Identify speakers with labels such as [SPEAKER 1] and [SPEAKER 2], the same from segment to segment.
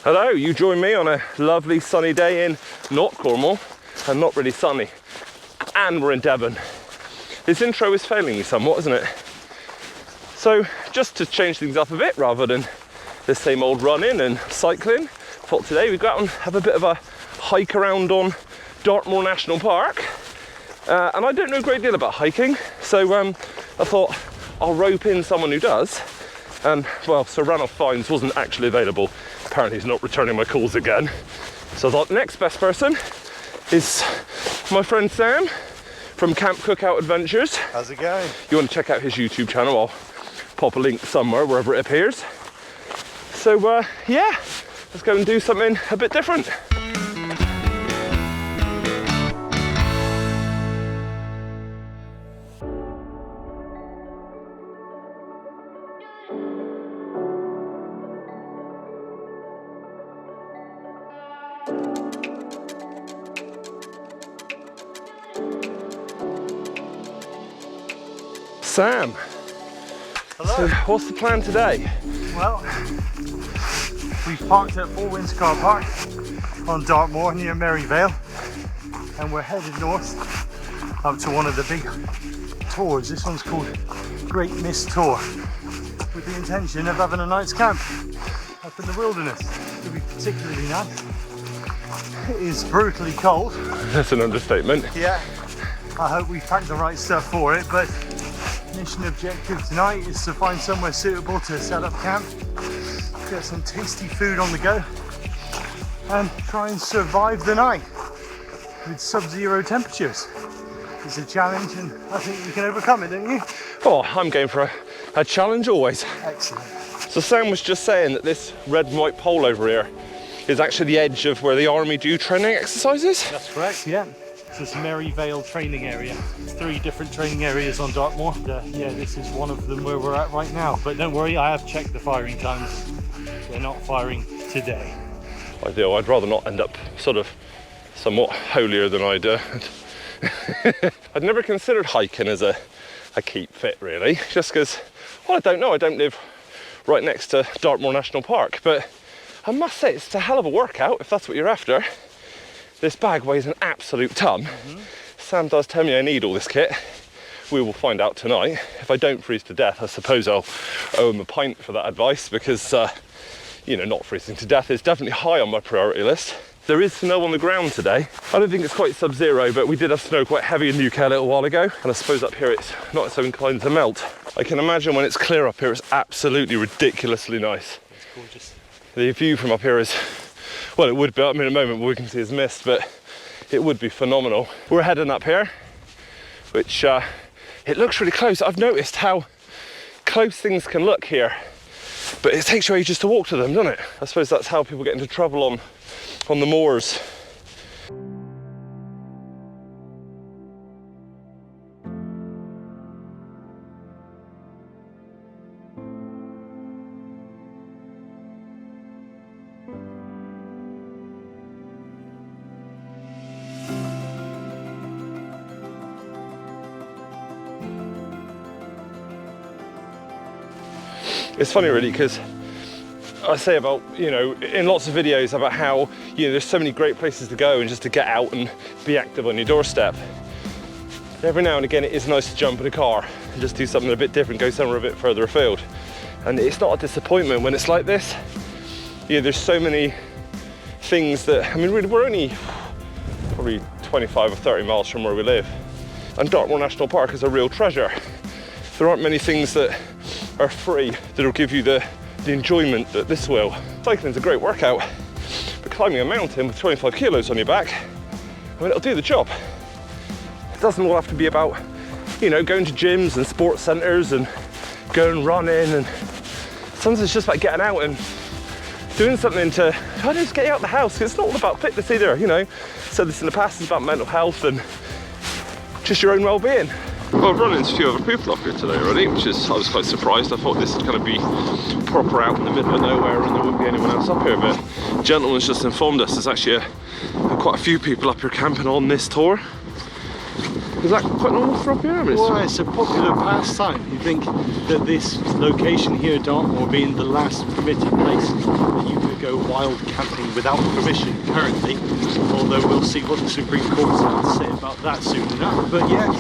[SPEAKER 1] Hello, you join me on a lovely sunny day in not Cornwall, and not really sunny, and we're in Devon. This intro is failing me somewhat, isn't it? So just to change things up a bit, rather than the same old running and cycling, I thought today we'd go out and have a bit of a hike around on Dartmoor National Park. And I don't know a great deal about hiking, so I thought I'll rope in someone who does. And well, Sir Ranulph Fiennes wasn't actually available. Apparently he's not returning my calls again. So I thought next best person is my friend Sam from Camp Cookout Adventures.
[SPEAKER 2] How's it going?
[SPEAKER 1] You want to check out his YouTube channel, I'll pop a link somewhere, wherever it appears. So yeah, let's go and do something a bit different. Sam,
[SPEAKER 2] hello.
[SPEAKER 1] So what's the plan today?
[SPEAKER 2] Well, we've parked at Four Winds Car Park on Dartmoor near Merivale, and we're headed north up to one of the big tours. This one's called Great Mist Tour, with the intention of having a night's camp up in the wilderness. It'll be particularly nice. It is brutally cold.
[SPEAKER 1] That's an understatement.
[SPEAKER 2] Yeah, I hope we've packed the right stuff for it, but mission objective tonight is to find somewhere suitable to set up camp, get some tasty food on the go, and try and survive the night with sub-zero temperatures. It's a challenge, and I think we can overcome it, don't you?
[SPEAKER 1] Oh, I'm going for a challenge always.
[SPEAKER 2] Excellent.
[SPEAKER 1] So Sam was just saying that this red and white pole over here is actually the edge of where the army do training exercises?
[SPEAKER 2] That's correct, yeah. It's this Merivale training area. 3 different training areas on Dartmoor. Yeah, this is one of them where we're at right now. But don't worry, I have checked the firing times. They're not firing today.
[SPEAKER 1] Ideal. I'd rather not end up sort of somewhat holier than I do. I'd never considered hiking as a keep fit, really, just because, well, I don't know, I don't live right next to Dartmoor National Park, but I must say it's a hell of a workout if that's what you're after. This bag weighs an absolute ton. Sam does tell me I need all this kit. We will find out tonight. If I don't freeze to death, I suppose I'll owe him a pint for that advice, because you know, not freezing to death is definitely high on my priority list. There is snow on the ground today. I don't think it's quite sub-zero, but we did have snow quite heavy in the UK a little while ago, and I suppose up here it's not so inclined to melt. I can imagine when it's clear up here, it's absolutely ridiculously nice.
[SPEAKER 2] It's gorgeous.
[SPEAKER 1] The view from up here is, well, it would be, I mean, at the moment what we can see is mist, but it would be phenomenal. We're heading up here, which it looks really close. I've noticed how close things can look here, but it takes you ages to walk to them, doesn't it? I suppose that's how people get into trouble on the moors. It's funny really, because I say about, you know, in lots of videos about how, you know, there's so many great places to go and just to get out and be active on your doorstep. Every now and again it is nice to jump in a car and just do something a bit different, go somewhere a bit further afield. And it's not a disappointment when it's like this. You know, there's so many things that, I mean, we're only probably 25 or 30 miles from where we live. And Dartmoor National Park is a real treasure. There aren't many things that are free that'll give you the enjoyment that this will. Cycling's a great workout, but climbing a mountain with 25 kilos on your back, I mean, it'll do the job. It doesn't all have to be about, you know, going to gyms and sports centres and going running, and sometimes it's just about getting out and doing something to, I don't know, just get you out of the house. It's not all about fitness either, you know. Said this in the past, it's about mental health and just your own well-being. Well, I've run into a few other people up here today already, which is, I was quite surprised. I thought this would kind of be proper out in the middle of nowhere and there wouldn't be anyone else up here, but the gentleman's just informed us there's actually quite a few people up here camping on this tour. Is that quite normal for up here? I mean,
[SPEAKER 2] Well, it's a popular pastime. You think that this location here at Dartmoor being the last permitted place that you could go wild camping without permission currently, although we'll see what the Supreme Court's going to say about that soon enough. But yeah,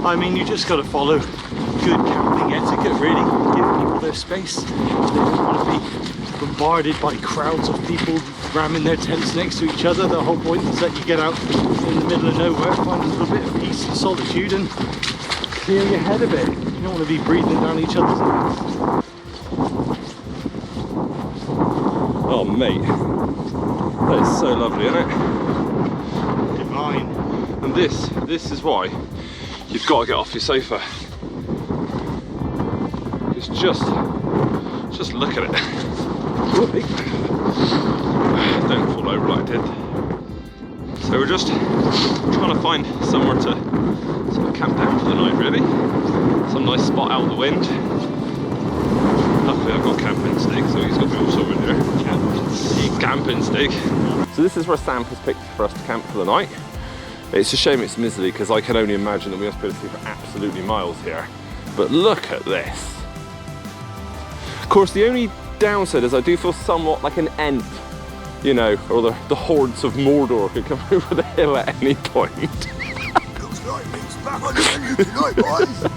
[SPEAKER 2] I mean, you just got to follow good camping etiquette really, give people their space. They don't want to be bombarded by crowds of people ramming their tents next to each other. The whole point is that you get out in the middle of nowhere, find a little bit of peace and solitude and clear your head a bit. You don't want to be breathing down each other's necks.
[SPEAKER 1] oh mate, that is so lovely, isn't it?
[SPEAKER 2] Divine.
[SPEAKER 1] And this is why you've got to get off your sofa. It's just look at it. Don't fall over like I did. So we're just trying to find somewhere to sort of camp down for the night really. Some nice spot out of the wind. Luckily I've got a camping stick, so he's got me all sorted here. Camping stick. So this is where Sam has picked for us to camp for the night. It's a shame it's miserly because I can only imagine that we must be able to see for absolutely miles here. But look at this. Of course, the only downside is I do feel somewhat like an ant, you know, or the hordes of Mordor could come over the hill at any point.
[SPEAKER 3] Looks like meat's back on the menu tonight, boys.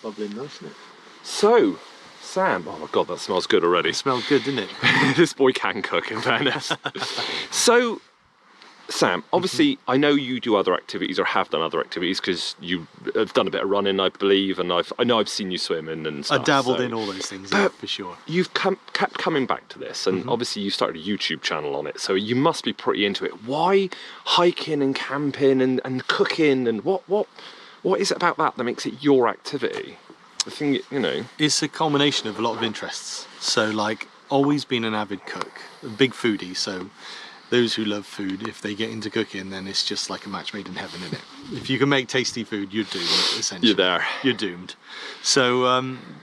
[SPEAKER 2] Bubbling nice, isn't it?
[SPEAKER 1] So, Sam, oh my god, that smells good already.
[SPEAKER 2] It smelled good, didn't it?
[SPEAKER 1] This boy can cook, in fairness. So, Sam, obviously, I know you do other activities or have done other activities because you have done a bit of running, I believe, and I know I've seen you swimming and stuff.
[SPEAKER 2] I dabbled in all those things, yeah, for sure.
[SPEAKER 1] You've kept coming back to this, and obviously you started a YouTube channel on it, so you must be pretty into it. Why hiking and camping and cooking, and what is it about that makes it your activity? The thing, you know,
[SPEAKER 2] it's a combination of a lot of interests. So like, always been an avid cook, a big foodie, so those who love food, if they get into cooking, then it's just like a match made in heaven, isn't it? If you can make tasty food, you're doomed, essentially.
[SPEAKER 1] You're there.
[SPEAKER 2] You're doomed. So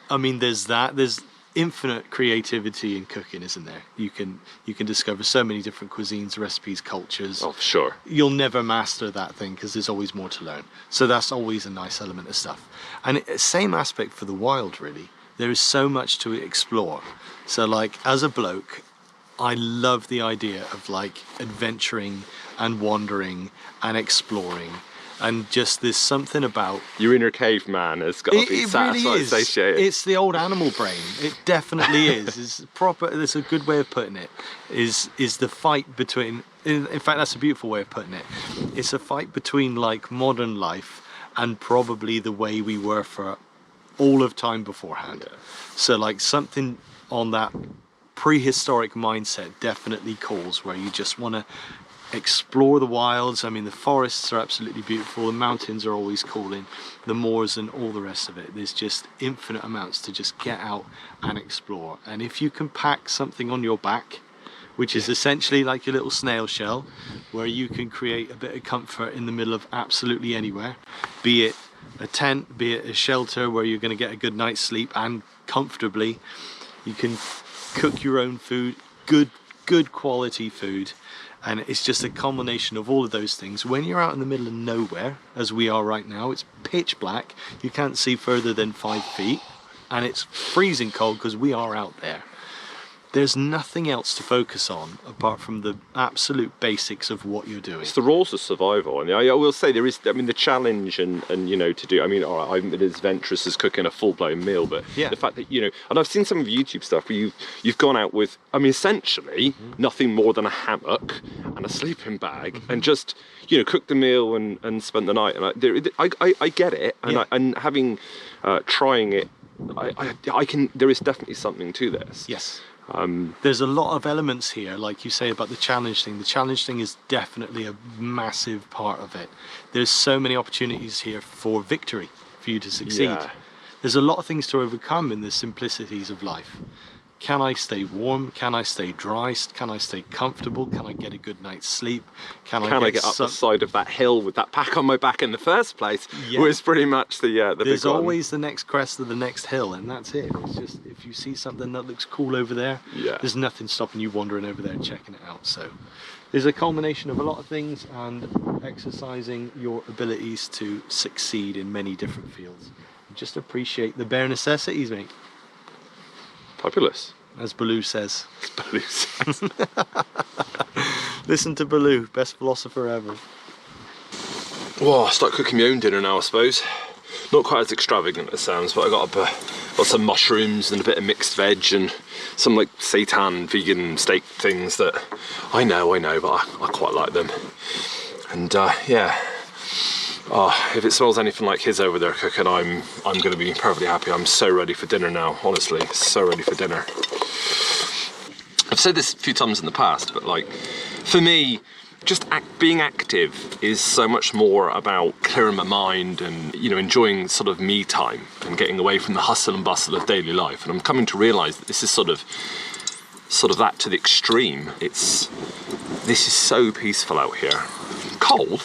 [SPEAKER 2] I mean, there's that. There's infinite creativity in cooking, isn't there? You can discover so many different cuisines, recipes, cultures.
[SPEAKER 1] Oh, for sure.
[SPEAKER 2] You'll never master that thing because there's always more to learn. So that's always a nice element of stuff. And same aspect for the wild, really. There is so much to explore. So like, as a bloke, I love the idea of like adventuring and wandering and exploring. And just there's something about
[SPEAKER 1] your inner caveman has got to be satiated.
[SPEAKER 2] It's the old animal brain. It definitely is. It's proper. There's a good way of putting it. Is the fight between? In fact, that's a beautiful way of putting it. It's a fight between like modern life and probably the way we were for all of time beforehand. Yeah. So like something on that prehistoric mindset definitely calls where you just want to explore the wilds. I mean, the forests are absolutely beautiful, the mountains are always calling, the moors and all the rest of it. There's just infinite amounts to just get out and explore. And if you can pack something on your back, which is essentially like your little snail shell, where you can create a bit of comfort in the middle of absolutely anywhere, be it a tent, be it a shelter where you're going to get a good night's sleep and comfortably, you can cook your own food, good quality food. And it's just a combination of all of those things. When you're out in the middle of nowhere, as we are right now, it's pitch black, you can't see further than 5 feet, and it's freezing cold because we are out there. There's nothing else to focus on apart from the absolute basics of what you're doing.
[SPEAKER 1] It's the rules of survival. And I will say there is, I mean, the challenge and you know, to do, I mean, all right, I'm as adventurous as cooking a full-blown meal, but
[SPEAKER 2] yeah,
[SPEAKER 1] the fact that, you know, and I've seen some of your YouTube stuff where you've gone out with, I mean, essentially nothing more than a hammock and a sleeping bag and just, you know, cooked the meal and spent the night. And I get it. And,
[SPEAKER 2] yeah,
[SPEAKER 1] and having, trying it, I can, there is definitely something to this.
[SPEAKER 2] Yes. There's a lot of elements here, like you say about the challenge thing. The challenge thing is definitely a massive part of it. There's so many opportunities here for victory, for you to succeed.
[SPEAKER 1] Yeah.
[SPEAKER 2] There's a lot of things to overcome in the simplicities of life.
[SPEAKER 4] Can I stay warm? Can I stay dry? Can I stay comfortable? Can I get a good night's sleep?
[SPEAKER 1] Can I get up the side of that hill with that pack on my back in the first place? Yeah. Was pretty much the
[SPEAKER 4] There's
[SPEAKER 1] big one.
[SPEAKER 4] always the next crest of the next hill, and that's it. It's just, if you see something that looks cool over there, there's nothing stopping you wandering over there and checking it out. So there's a culmination of a lot of things, and exercising your abilities to succeed in many different fields. Just appreciate the bare necessities, mate.
[SPEAKER 1] Fabulous.
[SPEAKER 4] As Baloo says.
[SPEAKER 1] As Baloo says.
[SPEAKER 4] Listen to Baloo, best philosopher ever.
[SPEAKER 1] Well, I'll start cooking my own dinner now, I suppose. Not quite as extravagant as it sounds, but I got some mushrooms and a bit of mixed veg and some like seitan vegan steak things that I know, but I quite like them. And yeah. Oh, if it smells anything like his over there cooking, I'm going to be perfectly happy. I'm so ready for dinner now, honestly, so ready for dinner. I've said this a few times in the past, but like, for me, just being active is so much more about clearing my mind and, you know, enjoying sort of me time and getting away from the hustle and bustle of daily life. And I'm coming to realise that this is sort of that to the extreme. This is so peaceful out here. Cold.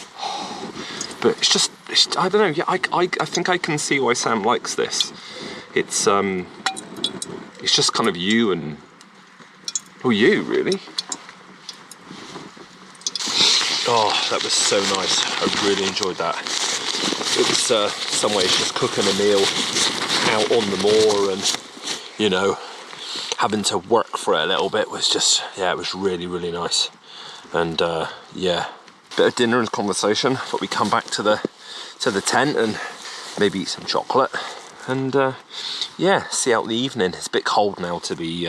[SPEAKER 1] But it's just, I don't know, yeah, I think I can see why Sam likes this. It's just kind of you and, well, you really. Oh, that was so nice. I really enjoyed that. It was some ways just cooking a meal out on the moor and, you know, having to work for it a little bit was just, yeah, it was really, really nice. And yeah. Bit of dinner and conversation, but we come back to the tent and maybe eat some chocolate and yeah, see out the evening. It's a bit cold now to be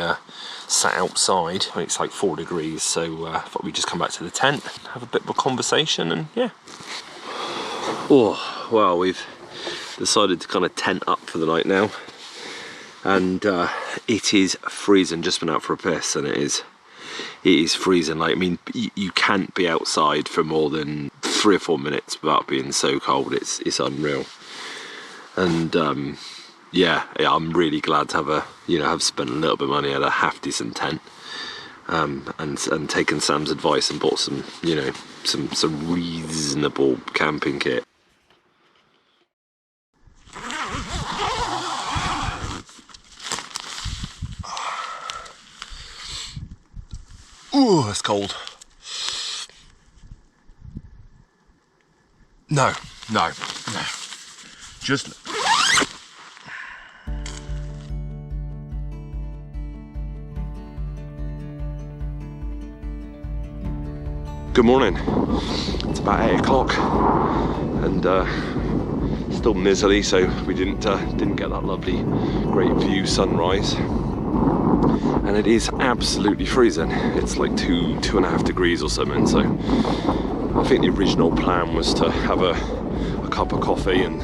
[SPEAKER 1] sat outside. It's like 4 degrees, so I thought we'd just come back to the tent, have a bit of a conversation, and yeah. Oh well, we've decided to kind of tent up for the night now, and it is freezing. Just been out for a piss, and it is freezing. Like, I mean, you can't be outside for more than 3 or 4 minutes without being so cold. It's unreal. And yeah, I'm really glad to have spent a little bit of money at a half decent tent, and taken Sam's advice and bought some, you know, some reasonable camping kit. Ooh, it's cold. No. Just... Good morning. It's about 8 o'clock and still miserly, so we didn't get that lovely great view sunrise. And it is absolutely freezing. It's like 2.5 degrees or something. So I think the original plan was to have a cup of coffee and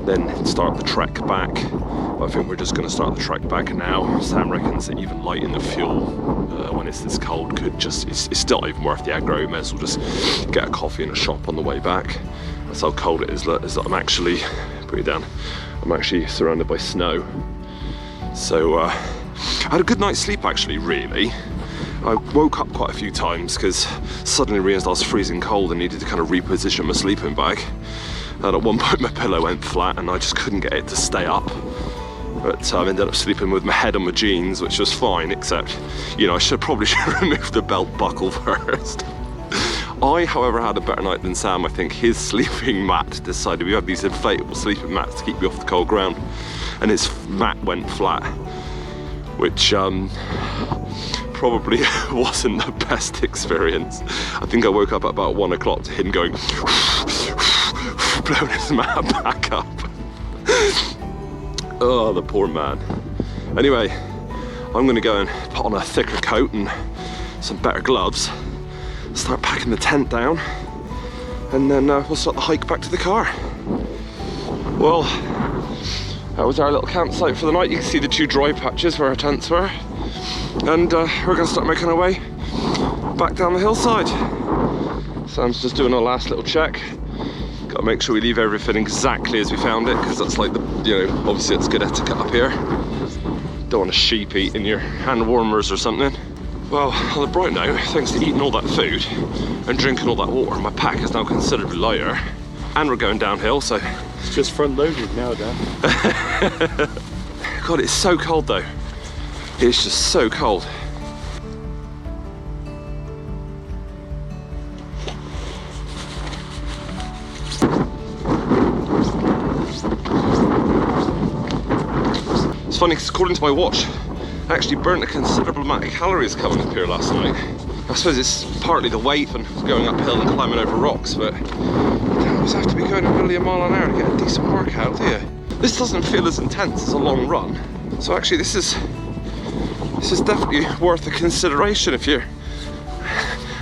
[SPEAKER 1] then start the trek back. But I think we're just going to start the trek back now. Sam reckons that even lighting the fuel when it's this cold could just, it's still not even worth the aggro. We may as well just get a coffee in a shop on the way back. That's how cold it is that I'm actually, put it down, I'm actually surrounded by snow. So I had a good night's sleep actually, really. I woke up quite a few times because suddenly realised I was freezing cold and needed to kind of reposition my sleeping bag. And at one point my pillow went flat and I just couldn't get it to stay up. But I ended up sleeping with my head on my jeans, which was fine, except, you know, I probably should remove the belt buckle first. I, however, had a better night than Sam. I think his sleeping mat decided, we have these inflatable sleeping mats to keep you off the cold ground, and his mat went flat, which probably wasn't the best experience. I think I woke up at about 1 o'clock to him going blowing his mat back up. Oh, the poor man. Anyway, I'm gonna go and put on a thicker coat and some better gloves, start packing the tent down, and then we'll start the hike back to the car. Well, that was our little campsite for the night. You can see the 2 dry patches where our tents were, and we're gonna start making our way back down the hillside. Sam's just doing our last little check. Got to make sure we leave everything exactly as we found it, because that's like the, you know, obviously it's good etiquette up here. Don't want a sheep eating your hand warmers or something. Well, on the bright note, thanks to eating all that food and drinking all that water, my pack is now considerably lighter. And we're going downhill, so...
[SPEAKER 4] It's just front loaded now, Dan.
[SPEAKER 1] God, it's so cold though. It's just so cold. It's funny because according to my watch, I actually burnt a considerable amount of calories coming up here last night. I suppose it's partly the weight and going uphill and climbing over rocks, but you don't always have to be going nearly a mile an hour to get a decent workout, do you? This doesn't feel as intense as a long run. So actually this is definitely worth a consideration if you're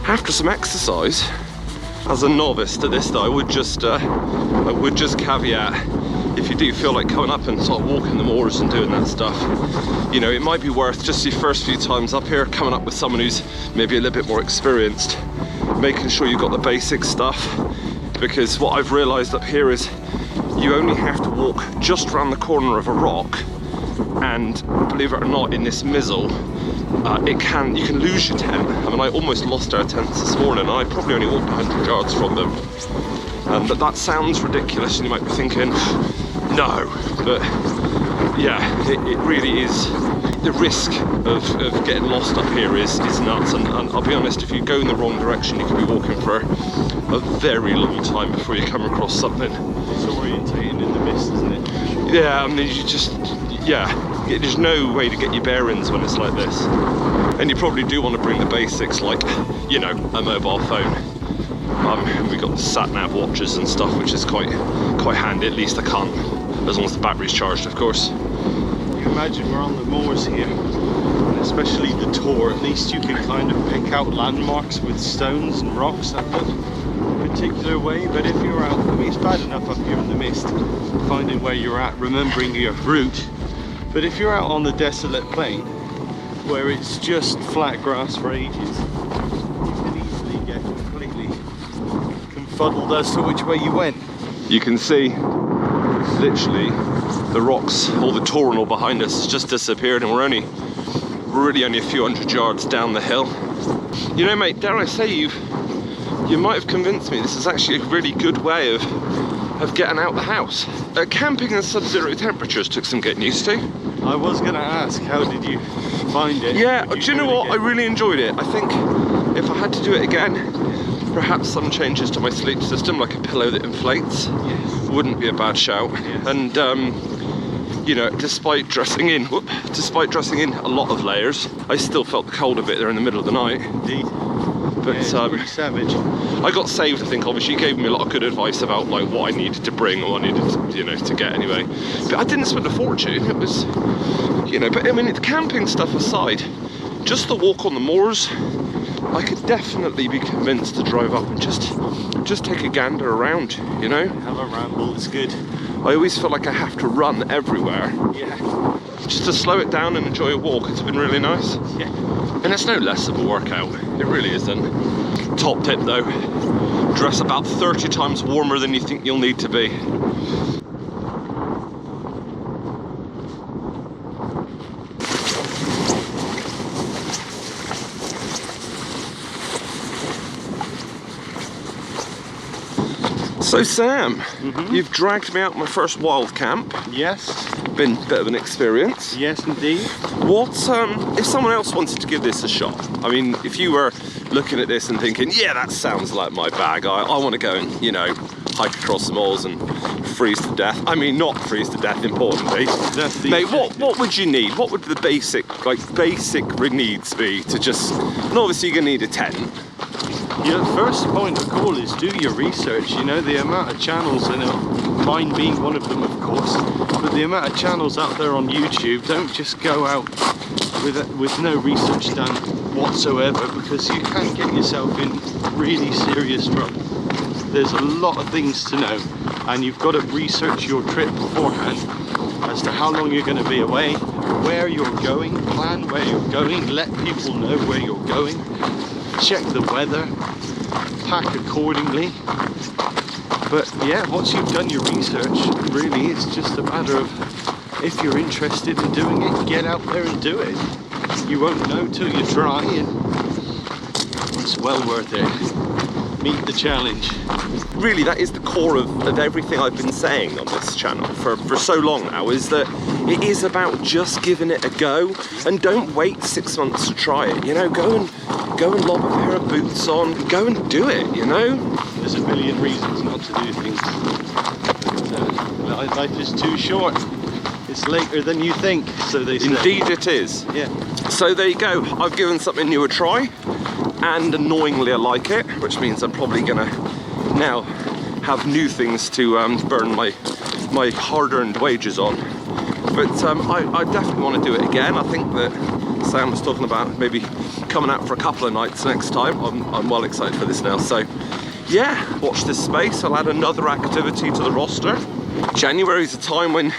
[SPEAKER 1] after some exercise. As a novice to this though, I would just caveat, if you do feel like coming up and sort of walking the moors and doing that stuff, you know, it might be worth just your first few times up here coming up with someone who's maybe a little bit more experienced, making sure you've got the basic stuff, because what I've realised up here is you only have to walk just around the corner of a rock, and believe it or not, in this mizzle, you can lose your tent. I mean, I almost lost our tents this morning, and I probably only walked 100 yards from them. But that sounds ridiculous, and you might be thinking, no, but yeah, it really is. The risk of getting lost up here is nuts, and I'll be honest, if you go in the wrong direction, you could be walking for a very long time before you come across something.
[SPEAKER 4] It's orientating in the mist, isn't it?
[SPEAKER 1] Yeah, I mean, there's no way to get your bearings when it's like this. And you probably do want to bring the basics, like, you know, a mobile phone. We've got the sat-nav watches and stuff, which is quite handy. At least I can't, as long as the battery's charged, of course.
[SPEAKER 4] You imagine we're on the moors here, and especially the Tor. At least you can kind of pick out landmarks with stones and rocks that look a particular way. But if you're out, I mean, it's bad enough up here in the mist, finding where you're at, remembering your route. But if you're out on the desolate plain, where it's just flat grass for ages, you can easily get completely confuddled as to which way you went.
[SPEAKER 1] You can see, literally, the rocks, all the Tor and all behind us has just disappeared, and we're really only a few hundred yards down the hill. You know, mate, dare I say, you might have convinced me this is actually a really good way of getting out the house. Camping in sub-zero temperatures took some getting used to.
[SPEAKER 4] I was going to ask, how did you find it?
[SPEAKER 1] Yeah, do you know what? I really enjoyed it. I think if I had to do it again, perhaps some changes to my sleep system, like a pillow that inflates, wouldn't be a bad shout.
[SPEAKER 4] Yes.
[SPEAKER 1] And you know, despite dressing in a lot of layers, I still felt the cold a bit there in the middle of the night.
[SPEAKER 4] Indeed.
[SPEAKER 1] But
[SPEAKER 4] it's pretty savage.
[SPEAKER 1] I got saved, I think. Obviously, he gave me a lot of good advice about like what I needed to bring or what I needed to, you know, to get anyway. But I didn't spend a fortune. It was, you know, but I mean, the camping stuff aside, just the walk on the moors, I could definitely be convinced to drive up and just take a gander around, you know?
[SPEAKER 4] Have a ramble, it's good.
[SPEAKER 1] I always feel like I have to run everywhere.
[SPEAKER 4] Yeah.
[SPEAKER 1] Just to slow it down and enjoy a walk. It's been really nice.
[SPEAKER 4] Yeah.
[SPEAKER 1] And it's no less of a workout. It really isn't. Top tip though, dress about 30 times warmer than you think you'll need to be. So Sam, you've dragged me out my first wild camp.
[SPEAKER 4] Yes.
[SPEAKER 1] Been a bit of an experience.
[SPEAKER 4] Yes, indeed.
[SPEAKER 1] What, if someone else wanted to give this a shot? I mean, if you were looking at this and thinking, yeah, that sounds like my bag, I want to go and, you know, hike across the moors and freeze to death. I mean, not freeze to death, importantly. Mate, what would you need? What would the basic needs be to just, and obviously you're gonna need a tent.
[SPEAKER 4] Your first point of call is do your research. You know, the amount of channels, and mine being one of them, of course, but the amount of channels out there on YouTube, don't just go out with no research done whatsoever, because you can get yourself in really serious trouble. There's a lot of things to know, and you've got to research your trip beforehand as to how long you're going to be away, where you're going, plan where you're going, let people know where you're going, check the weather, pack accordingly. But yeah, once you've done your research, really it's just a matter of if you're interested in doing it, get out there and do it. You won't know till you try, and it's well worth it. Meet the challenge.
[SPEAKER 1] Really, that is the core of everything I've been saying on this channel for so long now, is that it is about just giving it a go, and don't wait 6 months to try it. You know, go and lob a pair of boots on, go and do it, you know?
[SPEAKER 4] There's a million reasons not to do things. But, life is too short. It's later than you think, so they say.
[SPEAKER 1] Indeed it is.
[SPEAKER 4] Yeah.
[SPEAKER 1] So there you go. I've given something new a try, and annoyingly I like it, which means I'm probably gonna now have new things to burn my hard-earned wages on. But I definitely want to do it again. I think that Sam was talking about maybe coming out for a couple of nights next time. I'm well excited for this now. So yeah, watch this space. I'll add another activity to the roster. January is a time when,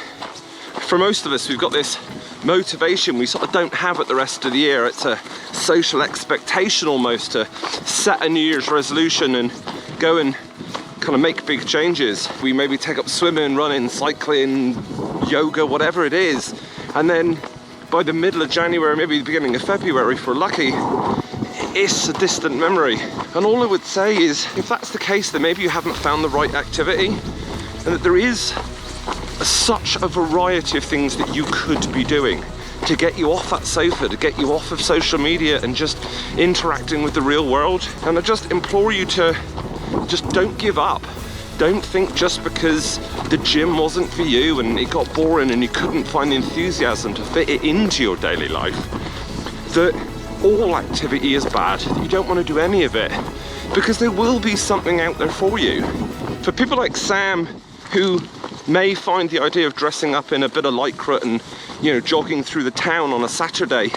[SPEAKER 1] for most of us, we've got this motivation we sort of don't have at the rest of the year. It's a social expectation almost to set a New Year's resolution and go and kind of make big changes. We maybe take up swimming, running, cycling, yoga, whatever it is, and then by the middle of January, maybe the beginning of February if we're lucky, it's a distant memory. And all I would say is, if that's the case, then maybe you haven't found the right activity, and that there is such a variety of things that you could be doing to get you off that sofa, to get you off of social media and just interacting with the real world. And I just implore you to just don't give up. Don't think just because the gym wasn't for you and it got boring and you couldn't find the enthusiasm to fit it into your daily life, that all activity is bad, that you don't want to do any of it, because there will be something out there for you. For people like Sam, who may find the idea of dressing up in a bit of lycra and, you know, jogging through the town on a Saturday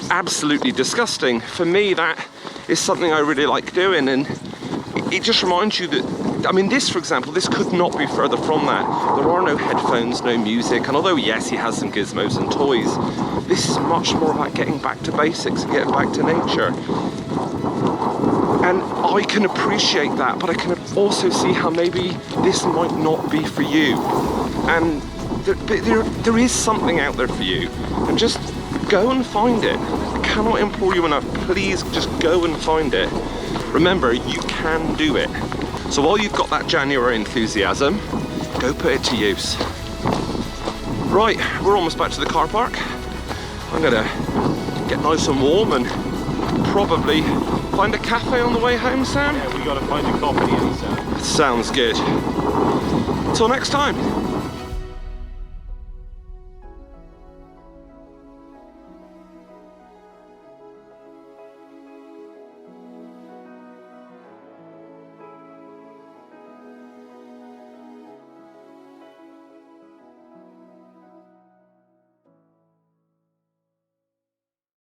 [SPEAKER 1] absolutely disgusting, for me that is something I really like doing. And it just reminds you that, I mean, this, for example, this could not be further from that. There are no headphones, no music, and although yes, he has some gizmos and toys, this is much more about getting back to basics and getting back to nature. And I can appreciate that, but I can also see how maybe this might not be for you. And there is something out there for you, and just go and find it. I cannot implore you enough, please just go and find it. Remember, you can do it. So while you've got that January enthusiasm, go put it to use. Right, we're almost back to the car park. I'm gonna get nice and warm and probably find a cafe on the way home, Sam?
[SPEAKER 4] Yeah, we gotta find a coffee in, Sam.
[SPEAKER 1] Sounds good. Till next time.